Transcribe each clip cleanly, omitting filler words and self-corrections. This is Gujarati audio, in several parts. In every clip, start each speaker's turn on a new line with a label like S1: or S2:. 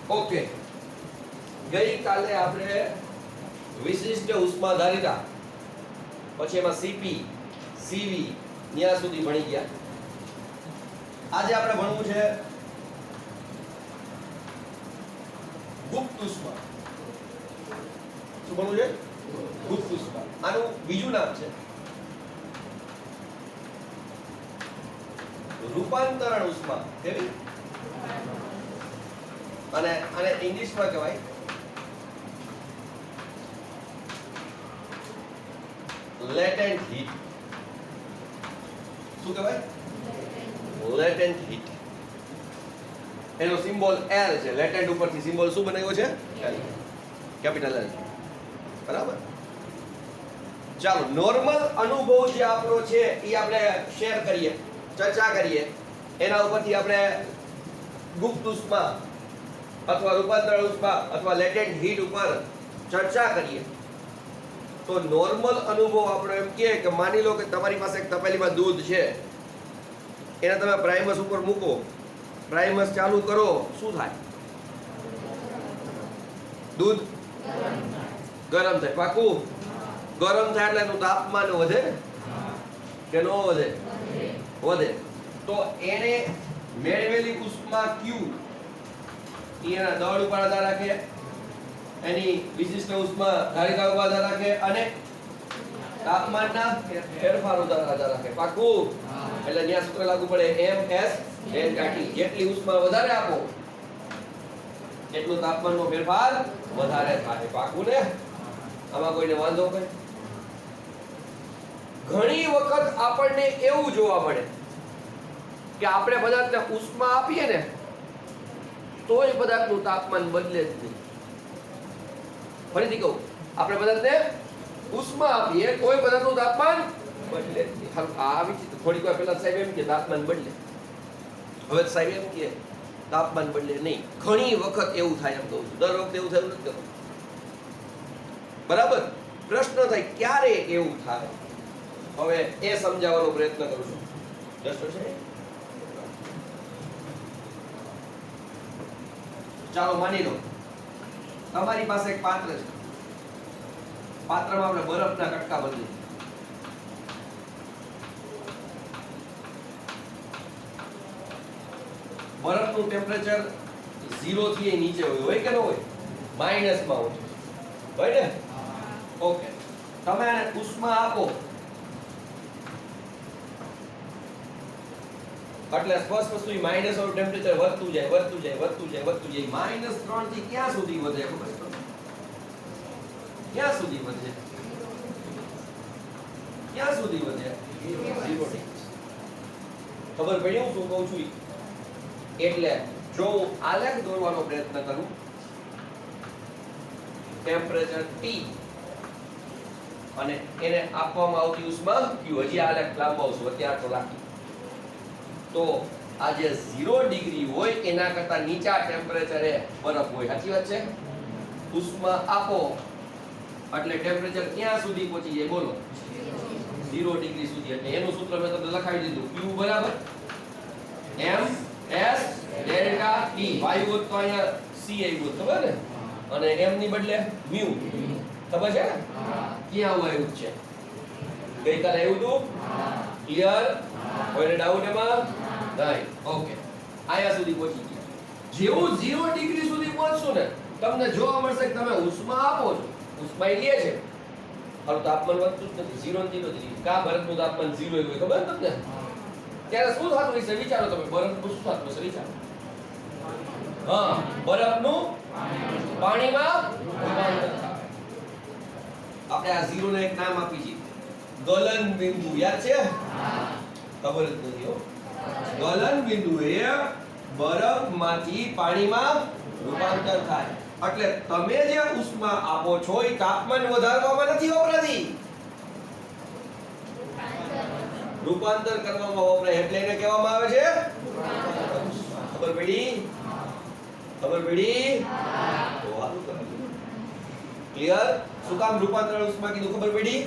S1: ઓકે, ગઈકાલે આપણે વિશિષ્ટ ઉષ્માધારિતા પછી એમાં સીપી સીવી ત્યાં સુધી ભણી ગયા. આજે આપણે ભણવું છે ગુપ્ત ઉષ્મા. શું ભણવું છે? ગુપ્ત ઉષ્મા. આનું બીજું નામ છે રૂપાંતરણ ઉષ્મા. કેવી? અને આને ઇંગ્લિશમાં કહેવાય લેટેન્ટ હીટ. શું કહેવાય? લેટેન્ટ હીટ. એનો સિમ્બોલ L છે. લેટેન્ટ ઉપરથી સિમ્બોલ શું બનાવ્યો છે? L, capital L. બરાબર. ચાલો, નોર્મલ અનુભવ જે આપણો છે એ આપણે શેર કરીએ, ચર્ચા કરીએ. એના ઉપરથી આપણે ગુપ્ત ઉષ્મા અથવા રૂપાંતરણ ઉષ્મા અથવા લેટેન્ટ હીટ ઉપર ચર્ચા કરીએ. તો નોર્મલ અનુભવ આપણો એમ કે માની લો કે તમારી પાસે એક તપેલીમાં દૂધ છે, એને તમે પ્રાઇમસ ઉપર મૂકો, પ્રાઇમસ ચાલુ કરો, શું થાય? દૂધ ગરમ થાય. પાકું? ગરમ થાય એટલે એનું તાપમાન વધે કે ન વધે? વધે. તો એને મેળવેલી ઉષ્મા Q એના દળ ઉપર આધાર રાખે, એની વિશિષ્ટ ઉષ્મા ધારિતા ઉપર આધાર રાખે અને તાપમાનના ફેરફાર ઉપર આધાર રાખે. પાકું? એટલે ત્યાં સૂત્ર લાગુ પડે MS ડેલ્ટા T. જેટલી ઉષ્મા વધારે આપો એટલું તાપમાનનો ફેરફાર વધારે થાય. પાકું ને? આમાં કોઈને વાંધો કઈ? ઘણી વખત આપણને એવું જોવા મળે કે આપણે પદાર્થને ઉષ્મા આપીએ ને તોય પદાર્થનું તાપમાન બદલે જ નહીં. ફરીથી કહું, આપણે પદાર્થને ઉષ્મા આપીએ તોય પદાર્થનું તાપમાન બદલે જ નહીં. આવી થોડીક વાર પહેલા સાહેબ એમ કે તાપમાન બદલે, હવે સાહેબ એમ કે તાપમાન બદલે નહીં. ઘણી વખત એવું થાય એમ કહું છું. દર વખતે એવું થયું નથી કહેતું. બરાબર? પ્રશ્ન થાય ક્યારે એવું થાય? હવે એ સમજાવવાનો પ્રયત્ન કરું છું. જસ્ટ છે. ચાલો માની લો તમારી પાસે એક પાત્ર છે. પાત્રમાં આપણે બરફના કટકા બદલીએ. બરફનું ટેમ્પરેચર 0 થી નીચે હોય કે ન હોય? માઈનસમાં હોય ને? ઓકે, તમે આને ઉષ્મા આપો એટલે સ્પષ્ટ વસ્તુ માઈનસ વાળું ટેમ્પરેચર વધતું જાય. -3 થી ક્યાં સુધી વધે? ખબર છે? ક્યાં સુધી વધે? 0 ડિગ્રી. ખબર પડી હું શું કહું છું? એટલે જો હું આલેખ દોરવાનો પ્રયત્ન કરું, ટેમ્પરેચર T અને એને આપવામાં આવતી ઉષ્મા Q. હજી આલેખ લાંબાવશું, અત્યારે તો રાખી. તો આ જે 0 ડિગ્રી હોય એના કરતા નીચા ટેમ્પરેચરે બરફ હોય. સાચી વાત છે? ઉષ્મા આપો એટલે ટેમ્પરેચર ક્યાં સુધી પહોંચી જાય? બોલો. 0 ડિગ્રી સુધી. એટલે એનું સૂત્ર મેં તમને લખાવી દીધું. Q બરાબર MS ડેલ્ટા T. વાયુ હોત તો અહીંયા C આવ્યું, ખબર ને? અને M ની બદલે μ. ખબર છે? ક્યાં આવ્યું છે? ગઈકાલે આવ્યું હતું? ક્લિયર? કોઈને ડાઉટ એમાં? નહીં. ઓકે, આયા સુધી પહોંચી ગયા. જેવું 0 ડિગ્રી સુધી પહોંચશો ને તમને જોવા મળશે કે તમે ઉષ્મા આપો છો, ઉષ્મા લે છે, હારું તાપમાન વધતું જ નથી. 0 થી 0 ડિગ્રી. કા બરફનું તાપમાન 0 હોય ખબર તમને? ત્યારે શું થતું હશે વિચારો તમે. બરફનું શું થતું હશે વિચારો. હા, બરફનું પાણીમાં રૂપાંતર થાય. આપણે આ 0 ને એક નામ આપી છે ગલન બિંદુ. યાદ છે? ખબર જ નથી હો. ગલન બિંદુ એ બરફમાંથી પાણીમાં રૂપાંતર થાય. એટલે તમે જે ઉષ્મા આપો છો એ તાપમાન વધારવામાં નથી વપરાતી, રૂપાંતર કરવામાં વપરાય. એટલે એને કહેવામાં આવે છે ખબર પડી? ખબર પડી? તો આનું ક્લિયર? શું કામ રૂપાંતરણ ઉષ્મા કીધું? ખબર પડી?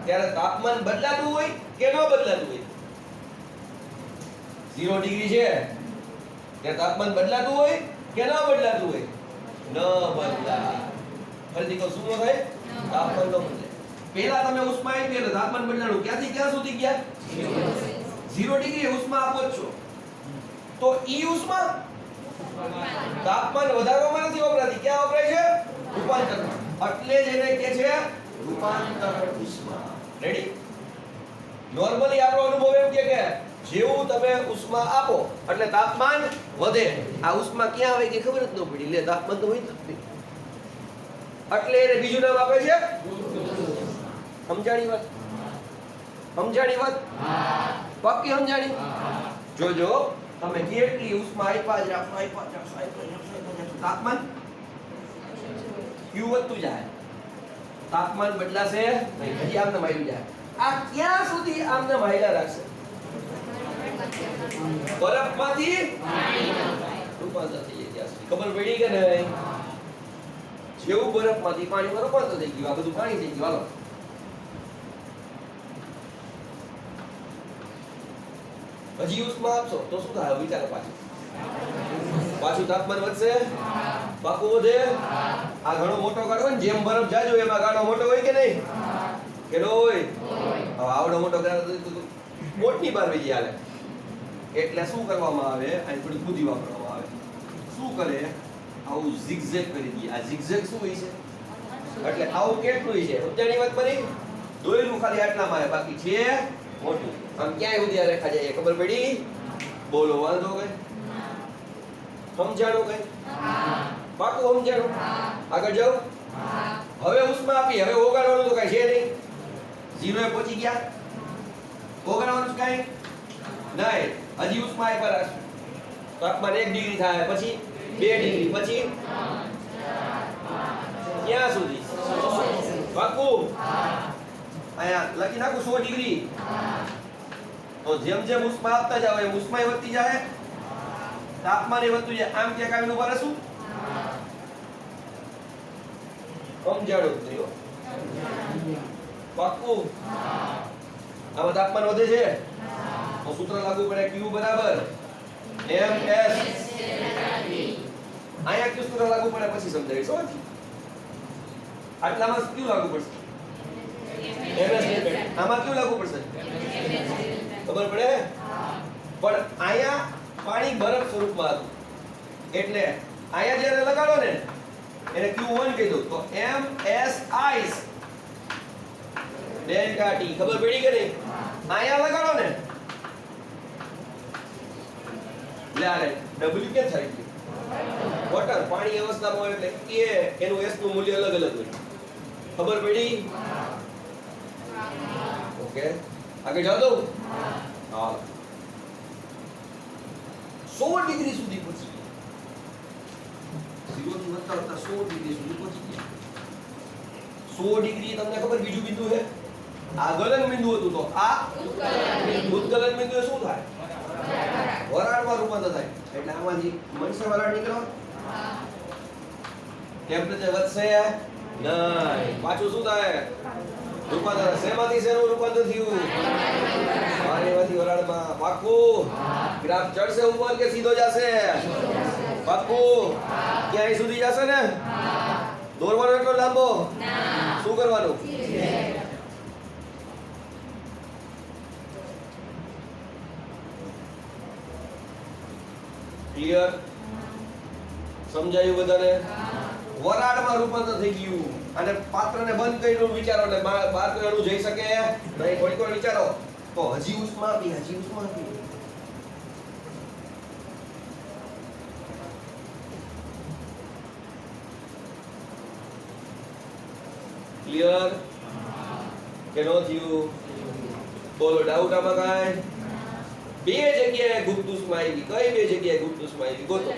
S1: ત્યારે તાપમાન બદલાતું હોય કે ન બદલાતું હોય? 0 ડિગ્રી છે ત્યારે તાપમાન બદલાતું હોય કે ન બદલાતું હોય? ન બદલાય. ફરીથી કહું, શું ન થાય? તાપમાન ન બદલાય. પહેલા તમે ઉષ્મા આપી એટલે તાપમાન બદલાણું ક્યાંથી ક્યાં સુધી ગયા? 0 ડિગ્રી ઉષ્મા આપો જ છો. તો ઈ ઉષ્મા તાપમાન વધારવામાં નથી વપરાતી, ક્યાં વપરાય છે? રૂપાંતરમાં. એટલે જ એને કહે છે રૂપાંતર ઉષ્મા. રેડી? નોર્મલી આપણો અનુભવ એમ કે જેવું તમે ઉષ્મા આપો એટલે તાપમાન વધે. આ ઉષ્મા ક્યાં આવે કે ખબર જ ન પડી. લે તાપમાન તો હોય જ નથી. એટલે એને બીજું નામ આપે છે સમજાણી વાત. સમજાણી વાત? પાક્કી સમજાણી? જોજો તમે જેટલી ઉષ્મા આપ્યા જ રાખો, તાપમાન ક્યુ વધતું જાય, તાપમાન બદલાશે નહીં. હજી આમને માયલું જાય. આ ક્યાં સુધી આમને માયલા રાખશે? બરફમાંથી રૂપાંતર થઈ જાય ત્યાં સુધી. ખબર પડી કે નહીં? જેવું બરફમાંથી પાણીમાં રૂપાંતર થઈ ગયું, આ બધું પાણી થઈ ગયું. હાલો હજી ઉષ્મા આપશો તો શું થાય? વિચારો પાછું તાપમાન વધશે. પાકું વધે. આ ઘણો મોટો ગાળો હોય ને, જેમ બરફ જાજો એમાં ગાળો મોટો હોય કે નહીં? કે નો હોય? હવે આવડો મોટો ગાળો મોટની બાર બીજી હાલે. એટલે શું કરવામાં આવે? અહીં થોડી બુદ્ધિ વાપરવામાં આવે. શું કરે? આવું ઝિગઝેગ કરી દે. આ ઝિગઝેગ શું હોય છે? એટલે આવું કેટલું છે? સમજાણી વાત બની? દોયલું ખાલી આટલામાં આવે, બાકી છે મોટું. આમ ક્યાંય સુધી આ રેખા જાય ખબર પડી? બોલો, વાંધો કઈ? સમજાણું કઈ? પાકું સમજાણું? આગળ જાઓ. હવે ઉષ્મા આપી, હવે ઓગાળવાનું તો કઈ છે નહીં. 0 એ પહોંચી ગયા. ઓગાળવાનું કઈ નહીં. હજી ઉષ્મા આપ્યા રાખશું. તાપમાન 1 ડિગ્રી થાય, પછી 2 ડિગ્રી, પછી ક્યાં સુધી? પાકું? અહીંયા લખી નાખું 100 ડિગ્રી. તો જેમ જેમ ઉષ્મા આપતા જાવ એમ ઉષ્મા વધતી જાય, તાપમાન એ વધતું જાય. આમ ક્યાંક આવીને ઉભા રહેશું. સમજાડો થયો? પાક્કું? આમાં તાપમાન વધે છે તો સૂત્ર લાગુ પડે Q બરાબર ms. અહીંયા Q સૂત્ર લાગુ પડે પછી સમજાવીશ. આટલામાં Q લાગુ પડશે. આમાં ક્યું લાગુ પડશે? ખબર પડે? પણ અહીંયા પાણી બરફ સ્વરૂપમાં હતું એટલે અહીંયા જ્યારે લગાડો ને એને Q1 કહી દો તો ms ice ડેલ્ટા T. ખબર પડી કે નહીં? અહીંયા લગાડો ને લે આ W કે થાય છે વોટર પાણી અવસ્થામાં હોય એટલે કે એનું S નું મૂલ્ય અલગ અલગ હોય. ખબર પડી? ઓકે આગળ જાવ દો. હા 100 ડિગ્રી સુધી પહોંચી ગયા. 0 થી વધતા 100 ડિગ્રી સુધી પહોંચી ગયા. 100 ડિગ્રી તમને ખબર બીજું બિંદુ છે? આ ગલન બિંદુ હતું તો આ ઉત્કલન બિંદુ શું થાય? વરાળમાં રૂપાંતર થાય. એટલે આમાંથી મળશે વરાળ નીકળો. ટેમ્પરેચર વધશે નહીં. પાછું શું થાય? રૂપાંતર. શેમાંથી શેનું રૂપાંતર થયું? પાણીમાંથી વરાળમાં. પાક્કું? ગ્રાફ ચડશે ઉપર કે સીધો જશે? પાક્કું? ક્યાંય સુધી જશે ને? દોરવાનો એટલો લાંબો? શું કરવાનું? ક્લિયર? સમજાયું બધાને? વરાળમાં રૂપાંતર થઈ ગયું અને પાત્રને બંધ કર્યું. વિચારો એટલે બહાર કોઈ અણુ જઈ શકે નહીં. થોડીક વાર વિચારો તો હજી ઉષ્મા આપી, હજી ઉષ્મા આપી. ક્લિયર કે નો થયું? બોલો ડાઉટ આમાં કાંઈ? બે જગ્યાએ ગુપ્ત ઉષ્મા આવી. કઈ બે જગ્યાએ ગુપ્ત ઉષ્મા આવી? ગોતો.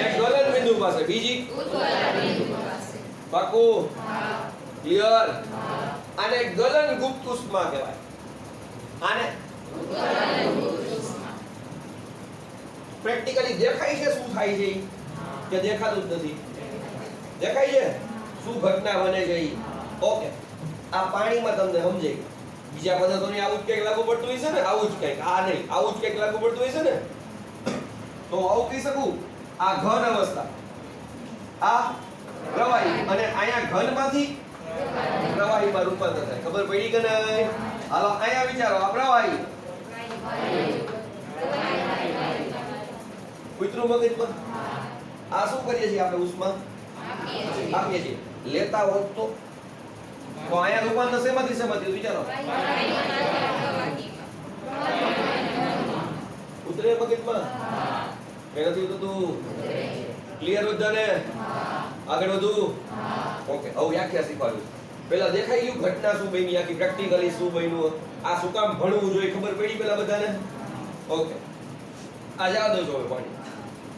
S1: એક ગલન બિંદુ પાસે, બીજી પાકું? ક્લિયર? આને ગલન ગુપ્ત ઉષ્મા કહેવાય. આને પ્રેક્ટિકલી દેખાય છે શું થાય છે કે દેખાતું જ નથી? દેખાય છે શું ઘટના બને છે? ઓકે આ પાણીમાં તમને સમજાય. બીજા પદાર્થોની આવું જ કંઈક લાગુ પડતું હોય છે ને? આવું જ કંઈક. આ નહીં, આવું જ કંઈક લાગુ પડતું હોય છે ને? તો આવું કહી શકું આ ઘન અવસ્થા આ પ્રવાહી અને અહીંયા ઘનમાંથી પ્રવાહીમાં રૂપાંતર થાય. ખબર પડી કે નહીં? હાલો અહીંયા વિચારો, આ પ્રવાહી કુતરું મગજમાં આ શું કરીએ છીએ આપણે? ઉષ્મા આપીએ છીએ. લેતા હોત તો અહીંયા રૂપાંતર શેમાંથી વિચારો? ઉતરે મગજમાં કે નથી ઉતરતું? ક્લિયર બધાને? આગળ વધુ? ઓકે, હવે વ્યાખ્યા શીખવાડું. પેલા દેખાઈ ગયું ઘટના શું બની, આખી પ્રેક્ટિકલી શું બન્યું, આ શું કામ ભણવું જોઈએ ખબર પડી પેલા બધાને? ઓકે, આ જવા દો છો પાણી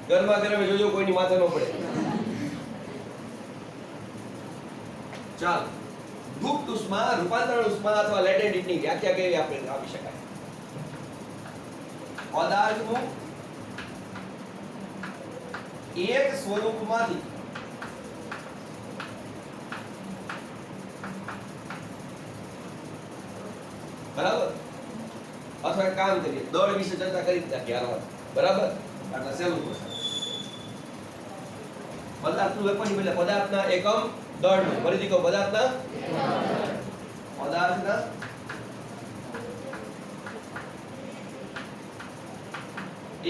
S1: ગરમા ગરમ જોજો, કોઈની માથે ન પડે. ચાલ, ગુપ્ત ઉષ્મા, રૂપાંતરણ ઉષ્મા અથવા લેટેન્ટ હીટની વ્યાખ્યા કેવી આપણે આપી શકાય? પદાર્થનું એક સ્વરૂપમાંથી બરાબર, અથવા એક કામ કરીએ, દળ વિશે ચર્ચા કરી નાખીએ. બરાબર, આટલા સહેલું છે. પદાર્થનું લખવાની બદલે પદાર્થના એકમ દળનું, ફરીથી કહો, પદાર્થના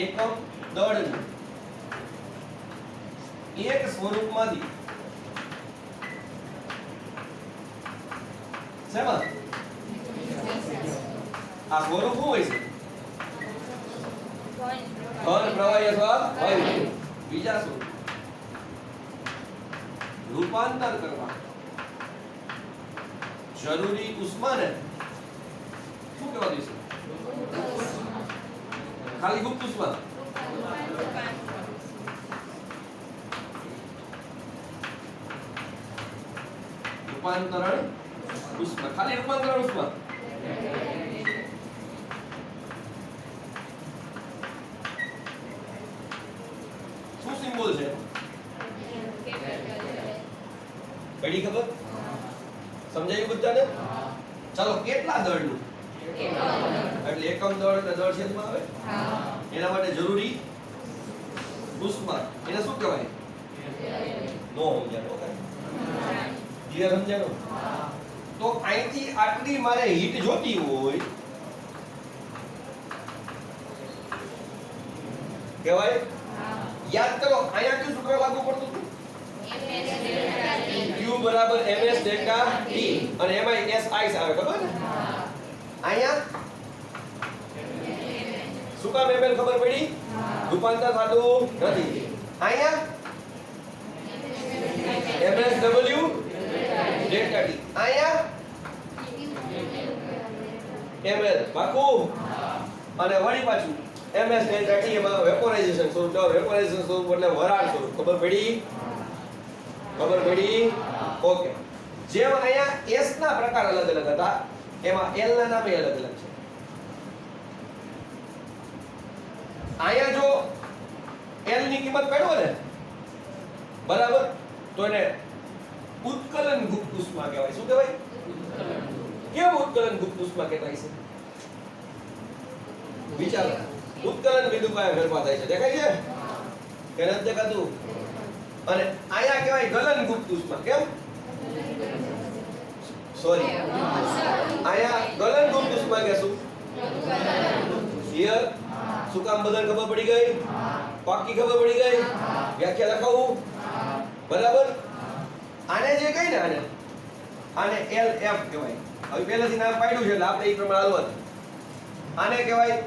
S1: એકમ દળનું એક સ્વરૂપમાંથી શેમાં? આ સ્વરૂપ શું હોય છે? ઘન, પ્રવાહી અથવા વાયુ. બીજા સ્વરૂપ રૂપાંતર કરવા જરૂરી ઉષ્માને શું કહેવા દઈશું? ખાલી ગુપ્ત ઉષ્મા. રૂપાંતરણ ઉષ્મા, ખાલી રૂપાંતરણ ઉષ્મા. શું સિમ્બોલ છે? પડી ખબર? સમજાયું બધાને? ચાલો, કેટલા દળનું? એટલે એકમ દળ એટલે દળ છેદમાં આવે. એના માટે જરૂરી ઉષ્મા, એને શું કહેવાય? નો સમજાણો? ઓકે, ક્લિયર સમજાણો? તો અહીંથી આટલી મારે હીટ જોતી હોય કહેવાય. યાદ કરો, અહીંયા કયું સૂત્ર લાગુ પડતું હતું? Q બરાબર ms ડેલ્ટા T, અને એમાં SI આવે, ખબર ને? અહીંયા શું કામ ml ખબર પડી? રૂપાંતર થતું નથી. અહીંયા MSW ડેલ્ટા T, અહીંયા ml પાકું, અને વળી પાછું ms ડેલ્ટા T, એમાં વેપોરાઇઝેશન સ્વરૂપ. વેપોરાઇઝેશન સ્વરૂપ એટલે વરાળ સ્વરૂપ. ખબર પડી? ખબર પડી? ઓકે. જેમ અહીંયા S ના પ્રકાર અલગ અલગ હતા, એમાં L ના નામે અલગ અલગ છે. અહીંયા જો L ની કિંમત કાઢો ને, બરાબર, તો એને ઉત્કલન ગુપ્ત ઉષ્મા કહેવાય. શું કહેવાય? કેમ ઉત્કલન ગુપ્ત ઉષ્મા કહેવાય છે? વિચારો. ઉત્કલન બિંદુ પાસે ફેરફાર થાય છે, દેખાય છે કે નથી દેખાતું? અને આયા કહેવાય ગલન ગુપ્ત ઉષ્મા. કેમ? સોરી, આયા ગલન ગુપ્ત ઉષ્મા કહેશું. ક્લિયર? શું કામ બધાને ખબર પડી ગઈ? પાકી ખબર પડી ગઈ? વ્યાખ્યા લખાવું? બરાબર. આને જે કહી ને, આને LF કહેવાય. હવે પહેલાથી નામ પાડ્યું છે એટલે આપણે એ પ્રમાણે હાલવાનું. આને કહેવાય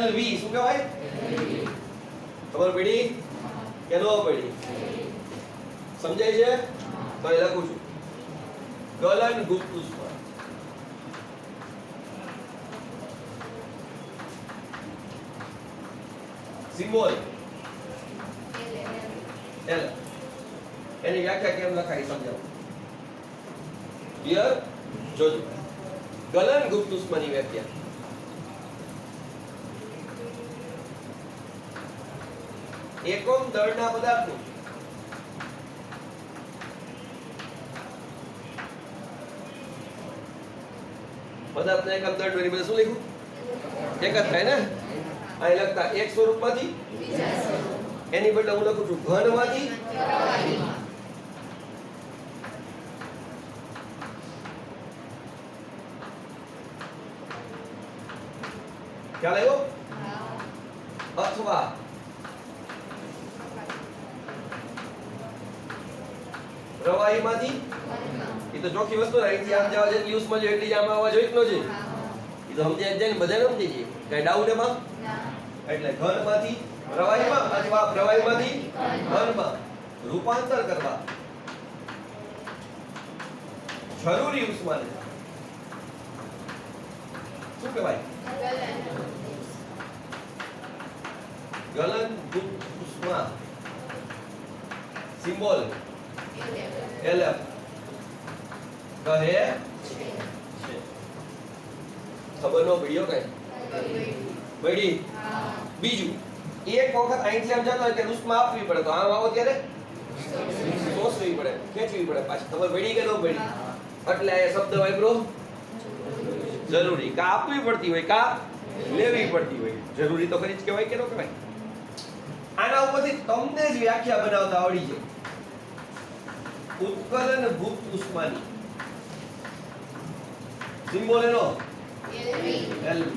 S1: LV. શું કહેવાય? ખબર પડી કે ન પડી? સમજાય છે? તો એ લખું છું, ગલન ગુપ્ત ઉષ્મા. Symbol L. એની વ્યાખ્યા કેમ લખાય સમજાવો. ક્લિયર? જોજો, ગલન ગુપ્ત ઉષ્માની વ્યાખ્યા. એકમ દળના પદાર્થનું પદાર્થના એકમ દળ ની બદલે શું લખ્યું? એક જ થાય ને? અહીં લખતા એક સ્વરૂપમાંથી, એની બદલે હું લખું છું ઘનમાંથી ખ્યાલ આવ્યો? અથવા પ્રવાહીમાંથી એ તો ચોખ્ખી વસ્તુ ને અહીંથી આમ જવા જેટલી ઉષ્મા જોઈએ એટલી જ આમ આવવા જોઈએ કે ન જોઈએ? એ તો સમજાય જ જાય ને, બધાને સમજી જઈએ. કઈ ડાઉટ એમાં? એટલે ઘનમાંથી પ્રવાહીમાં અથવા પ્રવાહીમાંથી ઘનમાં રૂપાંતર કરવા જરૂરી ઉષ્માને શું કહેવાય? ગલનભૂત ઉષ્મા. સિમ્બોલ LF કહે છે. ખબર નો પડી કઈ? પડી. બીજું, એક વખત અહીંથી આમ જતો હોય કે ઉષ્મા આપવી પડે તો આમ આવો ત્યારે શોષવી પડે, ખેંચવી પડે પાછી. ખબર પડી કે ન પડી? એટલે આ શબ્દ વાપરો જરૂરી. કા આપવી પડતી હોય કા લેવી પડતી હોય. જરૂરી તો ખરી જ કહેવાય કે ન કહેવાય? આના ઉપરથી તમને જ વ્યાખ્યા બનાવતા આવડી જાય. ઉત્કલનભૂત ઉષ્માની સિમ્બોલ એનો LV.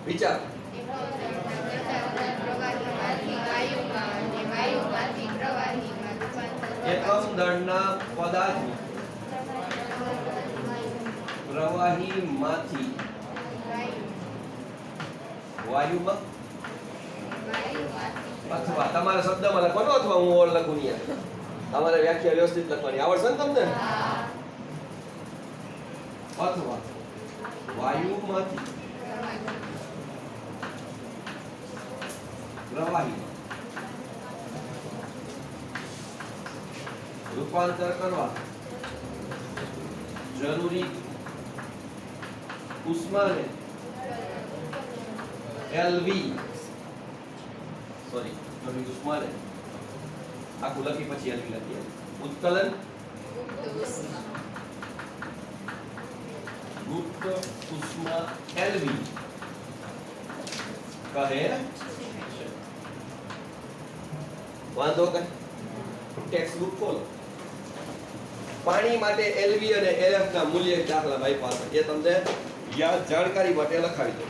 S1: વિચાર. એકમ દળના પદાર્થ પ્રવાહીમાંથી વાયુમાં અથવા તમારા શબ્દમાં લખવાનો અથવા હું ઓર લખું નહીં. તમારે વ્યાખ્યા વ્યવસ્થિત લખવાની આવડશે ને તમને? અથવા વાયુમાંથી પ્રવાહી રૂપાંતર કરવા જરૂરી ઉષ્માને LV સોરી જરૂરી ઉષ્માને આખું લખી પછી LV લખીએ. ઉત્કલન ગુપ્ત ઉષ્મા LV કહે છે. વાંધો કઈ? ટેક્સ્ટ બુક ખોલો. પાણી માટે LV અને LF ના મૂલ્ય દાખલા ભાઈ પાસે એ તમને યાદ જાણકારી માટે લખાવી દો.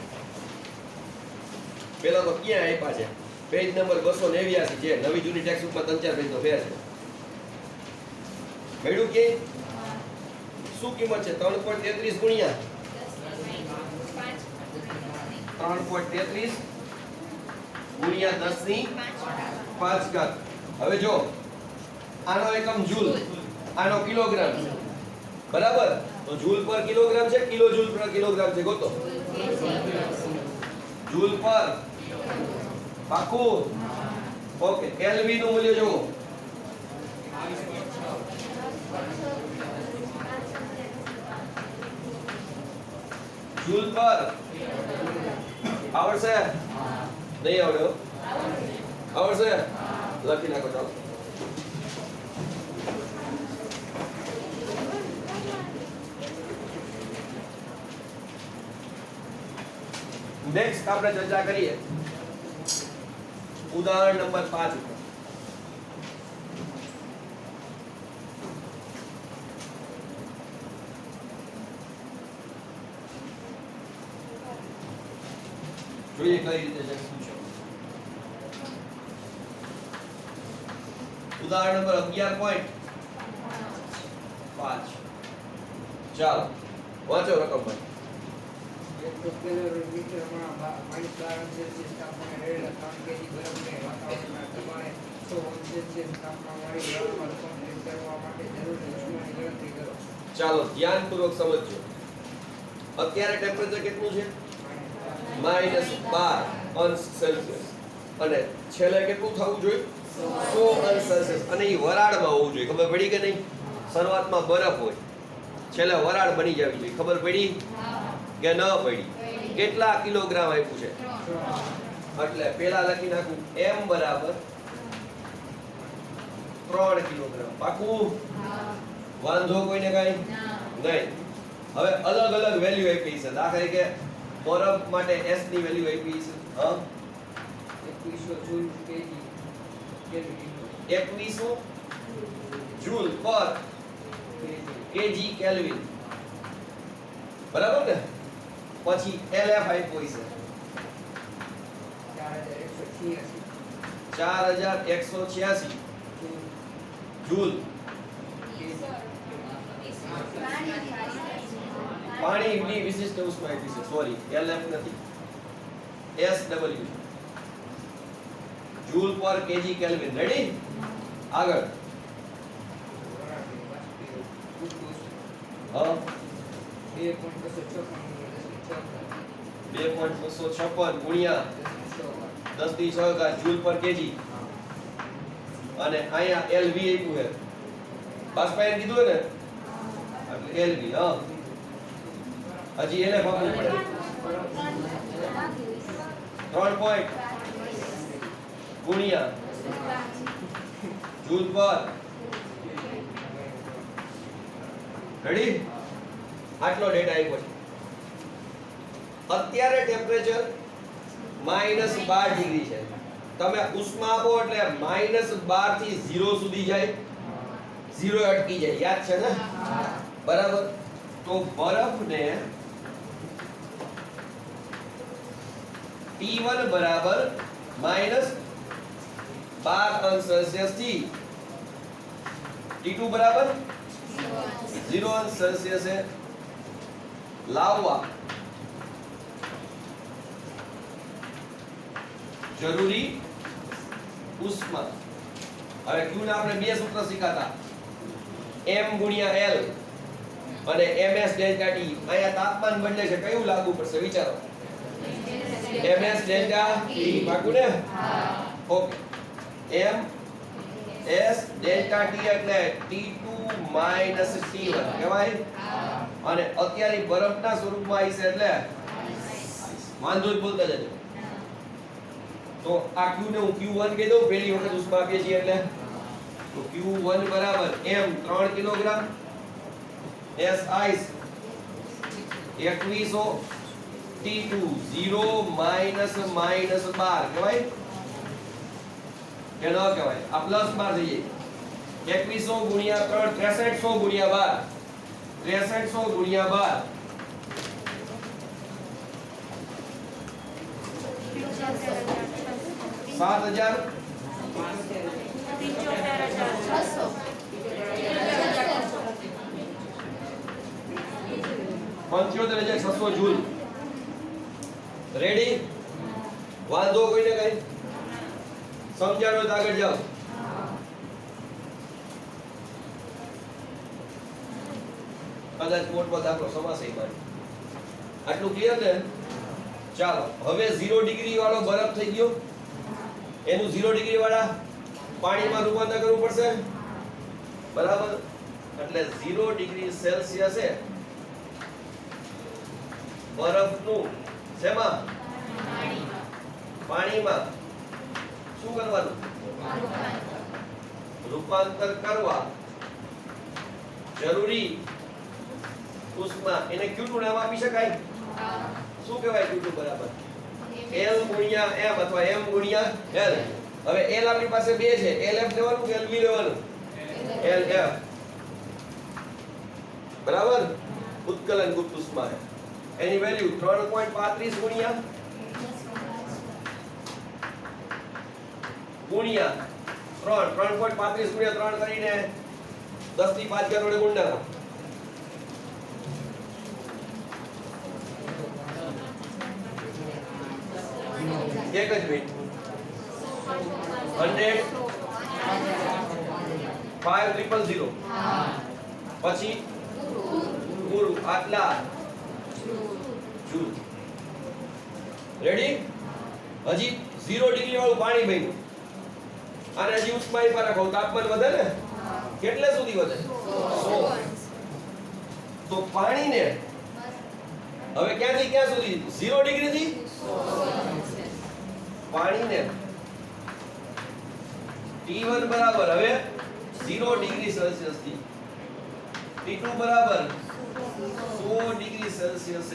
S1: પેલા તો ક્યાં આપ્યા છે? પેજ નંબર 289 છે. નવી જૂની ટેક્સ્ટ બુકમાં 3-4 પેજ નો ફેર છે. મેળ્યું કે શું કિંમત છે? 3.33 ગુણ્યા 3.33 ગુણ્યા 10 ની 5 ઘાત. હવે જો આનો એકમ જૂલ, આનો કિલોગ્રામ છે. બરાબર? તો જૂલ પર કિલોગ્રામ છે, કિલો જૂલ પર કિલોગ્રામ છે. ગોતો. જૂલ પર પાકું. ઓકે. LV નું મૂલ્ય જુઓ. જૂલ પર આવડશે? નહીં આવડે? આવડશે? લખી નાખો. ચાલો. નેક્સ્ટ આપણે ચર્ચા કરીએ ઉદાહરણ નંબર 5 ઉપર. જોઈએ કઈ રીતે છે શું છે. ઉદાહરણ નંબર 11.5. ચાલો વાંચો રકમભાઈ.
S2: પાણી સેલ્સિયસ તાપમાને રહેલા 3 kg બરફને વાતાવરણના દબાણે 100 સેલ્સિયસ તાપમાનવાળી હવામાં રૂપાંતરિત કરવા માટે જરૂરી ઉષ્માની ગણતરી કરો.
S1: ચાલો ધ્યાનપૂર્વક સમજજો. અત્યારે ટેમ્પરેચર કેટલું છે? -12 અંશ સેલ્સિયસ. અને છેલ્લે કેટલું થવું જોઈએ? 100 અંશ સેલ્સિયસ. અને એ વરાળમાં હોવું જોઈએ. ખબર પડી કે નહીં? શરૂઆતમાં બરફ હોય, છેલ્લે વરાળ બની જવી જોઈએ. ખબર પડી કે ન પડી? કેટલા કિલોગ્રામ આપ્યું છે? એટલે પેલા લખી નાખું m બરાબર 3 કિલોગ્રામ. પાકું? વાંધો કોઈને કાઈ નહીં? હવે અલગ અલગ વેલ્યુ આપી છે. દાખલા તરીકે બરફ માટે s ની વેલ્યુ આપી છે
S2: 2100 જૂલ કેજી કેલ્વિન.
S1: 2100 જૂલ પર કેજી કેલ્વિન. બરાબર ને? પછી LF આપ્યો છે 4186 જૂલ. પાણીની વિશિષ્ટ ઉષ્મા એટલી છે. સોરી, LF નથી, SW જૂલ પર કેજી કેલ્વિન. રેડી? આગળ. હા 2.256 ગુણ્યા 10⁶ જૂલ પર કેજી. અને અહીંયા LV આપ્યું છે. બાષ્પાયન કીધું ને એટલે LV. હા, હજી LF આપવું પડે. 3 પોઈન્ટ ગુણ્યા જૂલ પર. રેડી? આટલો ડેટા આવ્યો છે. અત્યારે ટેમ્પરેચર -12 ડિગ્રી છે. તમે ઉષ્મા આપો એટલે -12 થી 0 સુધી જાય, 0 અટકી જાય. યાદ છે ને? બરાબર. તો બરફને T1 બરાબર -12°C થી T2 બરાબર 0°C લાવવા જરૂરી ઉષ્મા. હવે Q ના આપણે બે સૂત્ર શીખાતા, M ગુણ્યા L અને MS ડેલ્ટા T. અહીંયા તાપમાન બદલે છે, કયું લાગુ પડશે વિચારો? MS delta T. પાકું ને? ઓકે. MS ડેલ્ટા T એટલે T2 T1 કહેવાય. અને અત્યારે બરફના સ્વરૂપમાં આવી છે એટલે વાંધો જ બોલતા જજો. તો આ Q ને હું Q1 કહી દઉં, પહેલી વખત ઉષ્મા આપીએ છીએ એટલે. તો Q1 બરાબર M 3 kilogram, S ice 2100, T2 0 -12 કહેવાય કે ન કહેવાય? આ પ્લસ 12 થઈ જાય. 2100 ગુણ્યા 3 6300 ગુણ્યા 12 6300 ગુણ્યા 12 7000 75600 જૂલ. રેડી? વાંધો કોઈને કઈ? સમજાણો તો આગળ જાઓ. કદાચ મોટો દાખલો સમાસે માં. આટલું ક્લિયર ને? ચાલો, હવે 0 ડિગ્રી વાળો બરફ થઈ ગયો. એનું 0 ડિગ્રી વાળા પાણીમાં રૂપાંતર કરવું પડશે. બરાબર? એટલે 0 ડિગ્રી સેલ્સિયસ છે બરફનું શેમાં? પાણીમાં. શું કરવાનું? રૂપાંતર કરવા જરૂરી ઉષ્મા. એને Q2 નામ આપી શકાય. શું કહેવાય Q2 બરાબર? L ગુણ્યા M અથવા M ગુણ્યા L. હવે L આપણી પાસે બે છે. LF લેવાનું કે LV લેવાનું? LF. બરાબર? ઉત્કલન ગુપ્ત ઉષ્મા છે. એની વેલ્યુ 3.35 ગુણ્યા 3.35 ગુણ્યા 3 કરીને 10⁵ વડે ગુણના. એક જ મિનિટ. 100 5000 પછી ગુરુ આટલા જૂલ. રેડી? હજી 0 ડિગ્રી વાળું પાણી બન્યું. અને હજી ઉષ્મા પર રાખો, તાપમાન વધે ને? કેટલે સુધી વધે? 100. તો પાણીને હવે ક્યાંથી ક્યાં સુધી? 0 ડિગ્રી થી પાણીને T1 બરાબર હવે 0 ડિગ્રી સેલ્સિયસ થી T2 બરાબર 100 ડિગ્રી સેલ્સિયસ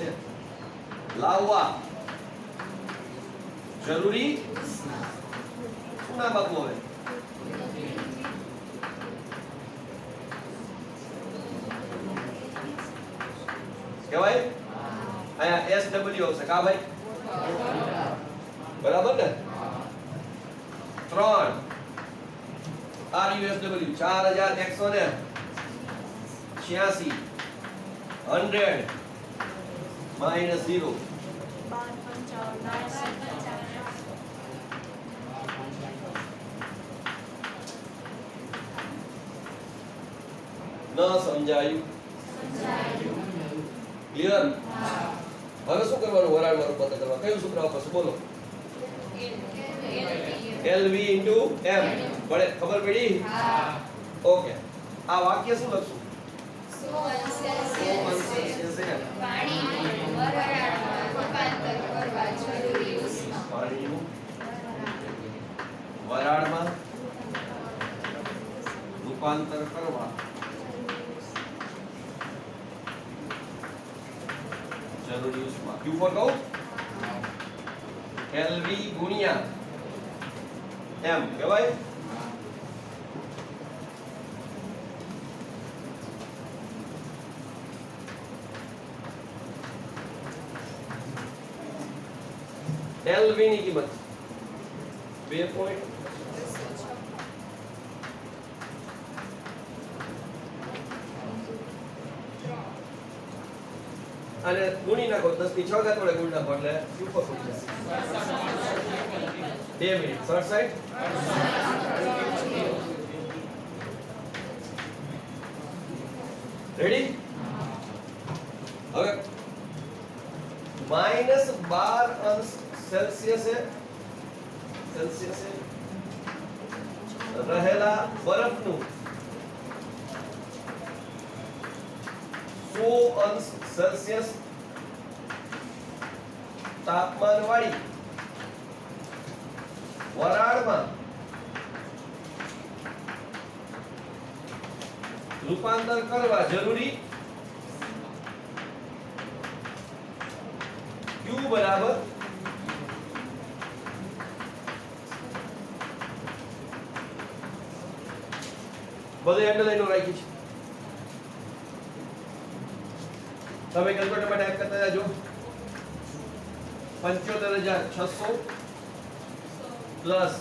S1: લાવવા જરૂરી શું નામ આપવું? હવે કહેવાય અહીંયા SW આવશે કા ભાઈ બરાબર ને 3 RUSW 4186 100 minus 0 ન સમજાયું ક્લિયર હવે શું કરવાનું વરાળમાં રૂપાંતર કરવા કયું સૂત્ર આપશે બોલો LV into M પડે ખબર પડી ઓકે આ વાક્ય શું લખશું પાણીનું વરાળમાં રૂપાંતર કરવા જરૂરી ઉષ્મા Q for કહું LV ગુણ્યા M કહેવાય LV ની કિંમત 2. અને ગુણી નાખો 10 ની 6 ઘાત વડે ગુણી નાખો એટલે Q પર થઈ જશે 2 મિનિટ શોર્ટ સાઈડ રેડી હવે -12 અંશ સેલ્સિયસે રહેલા બરફનું 100 અંશ સેલ્સિયસ તાપમાન વાળી વરાળમાં રૂપાંતર કરવા જરૂરી Q બરાબર બધે અંડરલાઈન રાખી છે તમે કેલ્ક્યુલેટર ટાઈપ કરતા જાજો 75600 પ્લસ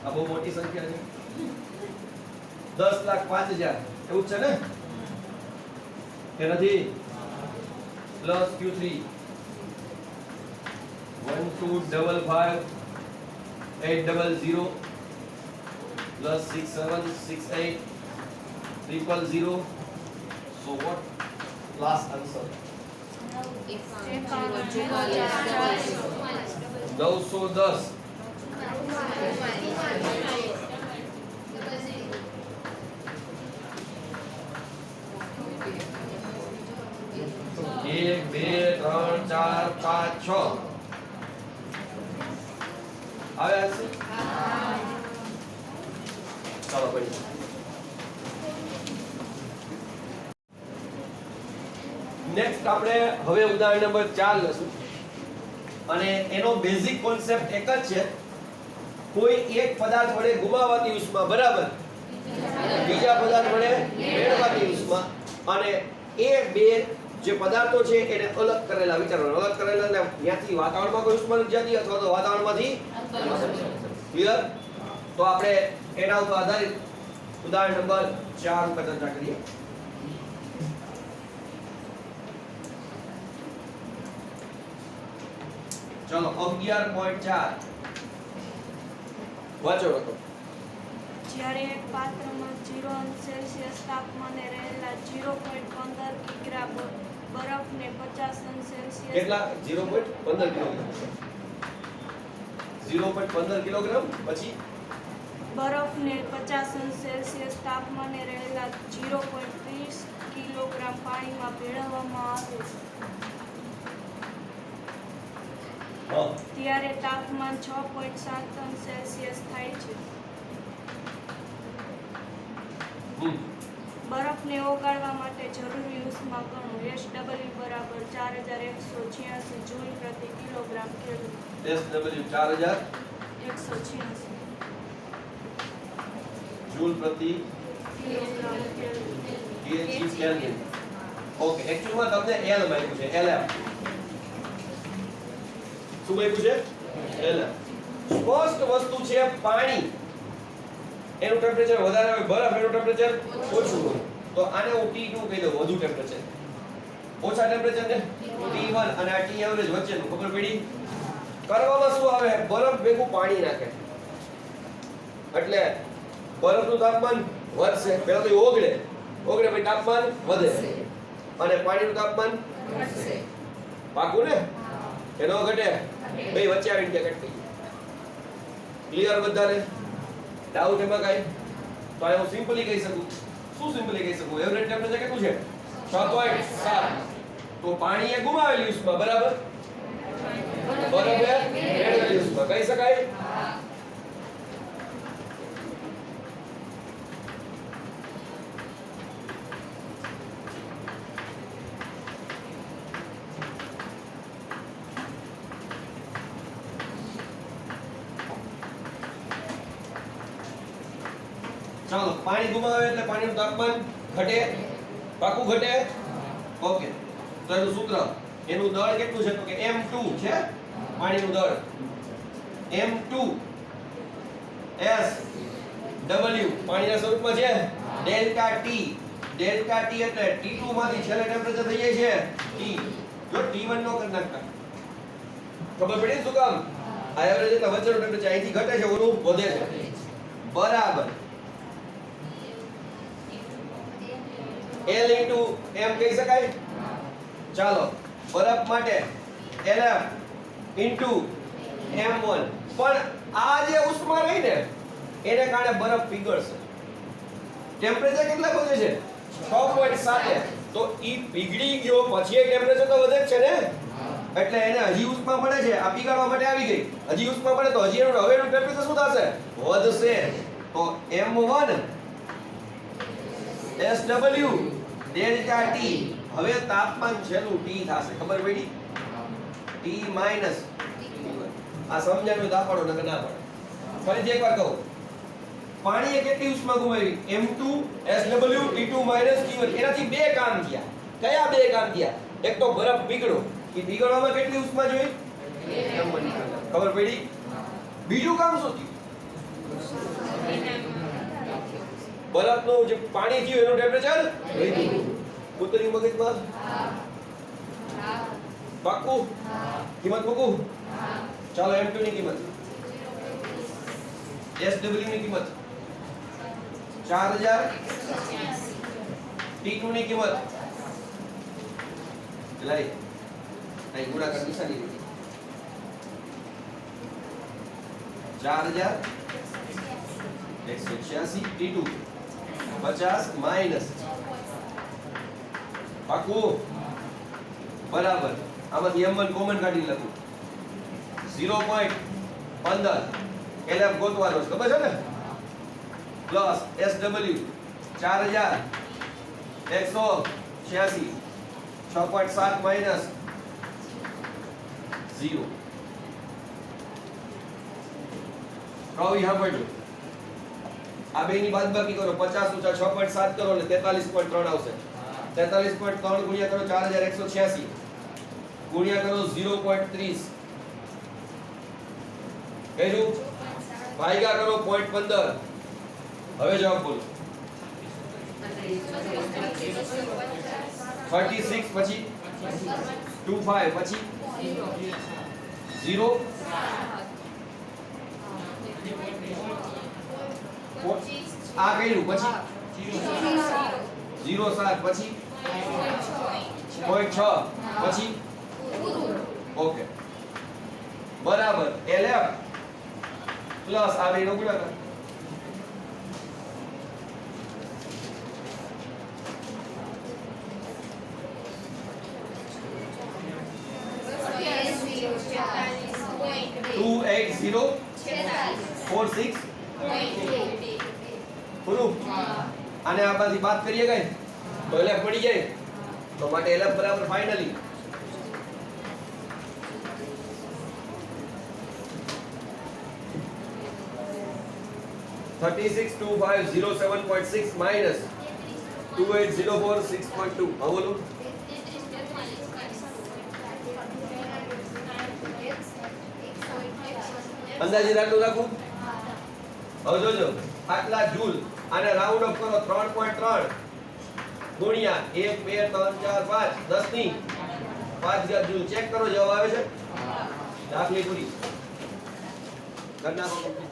S1: આ બહુ મોટી સંખ્યા છે 10,05,000 એવું છે ને કે નથી plus Q3 1255 800 plus 6768 000. So what last answer? 910. एक बे त्रण चार पांच छ आवे आंसर चलो भाई નેક્સ્ટ આપણે હવે ઉદાહરણ નંબર 4 લઈશું અને એનો બેઝિક કોન્સેપ્ટ એક જ છે કોઈ એક પદાર્થ વડે ગુમાવાતી ઉષ્મા બરાબર બીજા પદાર્થ વડે મેળવાતી ઉષ્મા અને એ બે જે પદાર્થો છે એને અલગ કરેલા વિચારવાનું અલગ કરેલા એટલે ત્યાંથી વાતાવરણમાં કોઈ ઉષ્મા નથી જતી અથવા તો વાતાવરણમાંથી ક્લિયર તો આપણે એના ઉપર આધારિત ઉદાહરણ નંબર 4 ઉપર ચર્ચા કરીએ ચલો 11.4 વાંચો રકો
S3: જ્યારે એક પાત્રમાં 0 અંશ સેલ્સિયસ તાપમાને રહેલા 0.15 કિગ્રા બરફને 50 અંશ સેલ્સિયસ
S1: કેટલા 0.15 કિલોગ્રામ 0.15 કિલોગ્રામ પછી
S3: બરફને 50 અંશ સેલ્સિયસ તાપમાને રહેલા 0.30 કિલોગ્રામ પાણીમાં ભેળવવામાં આવે ત્યારે તાપમાન 6.7 અંશ સેલ્સિયસ થાય છે બરફને ઓગાળવા માટે જરૂરી ઉષ્મા ગણો SW બરાબર 4186 જૂલ પ્રતિ કિલોગ્રામ કેલ્વિન
S1: SW 4186 જૂલ પ્રતિ
S3: kilogram kelvin
S1: kg kelvin okay એક્ચ્યુઅલમાં તમને L માંગ્યું છે LF. શું માંગ્યું છે? LF. સ્પષ્ટ વસ્તુ છે પાણી. એનું ટેમ્પરેચર વધારે હોય, બરફ એનું ટેમ્પરેચર ઓછું હોય. તો આને હું T2 કહી દઉં, વધુ ટેમ્પરેચર. ઓછા ટેમ્પરેચર ને T1 અને આ T એવરેજ વચ્ચેનું. ખબર પડી? કરવામાં શું આવે? બરફ ભેગું પાણી નાખે. એટલે બરફનું તાપમાન વધશે. પહેલા તો ઓગળે પછી તાપમાન વધે અને પાણીનું તાપમાન ઘટશે. પાકું ને? એનો ઘટે બે વચ્ચે આવીને ક્યાં ઘટતી. ક્લિયર બધાને? ડાઉટ એમાં કાંઈ? તો આ હું સિમ્પલી કહી શકું. શું સિમ્પલી કહી શકું? એવરેજ ટેમ્પરેચર કેટલું છે? 6.7. તો પાણી એ ગુમાવેલી ઉષ્મા, બરાબર? બરફ એ મેળવેલી ઉષ્મા. કહી શકાય? ચાલો, પાણી ગુમાવે એટલે પાણીનું તાપમાન ઘટે. પાકું ઘટે? ઓકે. તો એનું સૂત્ર, એનું દળ કેટલું છે? તો કે M2 છે પાણીનું દળ. M2 S W પાણીના સ્વરૂપમાં છે ડેલ્ટા T. ડેલ્ટા T એટલે T2 માંથી છેલ્લે ટેમ્પરેચર થઈ જાય છે T. જો T1 નો કરી નાખતા. ખબર પડી શું કામ? આ એવરેજ એટલે વચ્ચેનું ટેમ્પરેચર અહીંથી ઘટે છે, ઓલું વધે છે. બરાબર. L into M કહી શકાય? ચાલો, બરફ માટે LF into M1. પણ આ જે ઉષ્મા રહી ને એને કારણે બરફ પીગળશે. ટેમ્પરેચર કેટલા વધે છે? 6.7. તો ઈ પીગળી ગયો પછી ટેમ્પરેચર તો વધે જ છે ને. એટલે એને હજી ઉષ્મા મળે છે, આ પીગાળવા માટે આવી ગઈ. હજી ઉષ્મા મળે તો હજી એનું હવેનું ટેમ્પરેચર શું થશે? વધશે. તો M1 SW ડેલ્ટા T. હવે તાપમાન છેલ્લું T થશે. ખબર પડી? T minus. આ સમજાયું તો આપણો નકર ના પડે. ફરીથી એકવાર કહું. પાણીએ કેટલી ઉષ્મા ગુમાવી? M2 SW T2 T1. એનાથી બે કામ થયા. કયા બે કામ થયા? એક તો બરફ પીગળો. એ પીગળવામાં કેટલી ઉષ્મા જોઈ? M1. ખબર પડી? બીજું કામ શું થયું? બરફનું જે પાણી થયું એનું ટેમ્પરેચર વધ્યું. ઉતર્યું મગજમાં? પાક્કું? કિંમત મૂકું? ચાલો, M2 ની કિંમત, SW ની કિંમત 4000, T2 ની કિંમત લઈ અહીં ગુણાકાર નિશાની લીધી 4186, T2 50 માઈનસ. પાકું? બરાબર. આમાંથી M1 કોમન કાઢી લખું 0.15. LF ગોતવાનો છે, ખબર છે ને? Plus SW 4186, 6.7 minus 0. કઈ સાંભળજો. આ બેની બાદબાકી કરો, 50 ઊંચા 6.7 કરો એટલે 43.3 આવશે. 43.3 ગુણ્યા કરો 4186 ગુણ્યા કરો 0.30. કહેલું? ભાગ્યા કરો 0.15. હવે જવાબ બોલો. 36 પછી 25 પછી 0. આ કર્યું પછી 0.7 પછી 0.6 પછી ઓકે. બરાબર. LF પ્લસ આ બેનો ગુણાકાર 28046 પૂરું. આને આમાંથી બાદ કરીએ કઈ તો LF પડી જાય. તો માટે LF બરાબર ફાઇનલી 362507.6 માઈનસ 2804 6.2. હા બોલો. અંદાજે આટલું રાખું. હવે જોજો આટલા જૂલ આને રાઉન્ડ અપ કરો 3.3 ગુણ્યા 1 2 3 4 5 10 ની 5 જૂલ ચેક કરો જવાબ આવે છે. દાખલી પૂરી. કરી નાખો.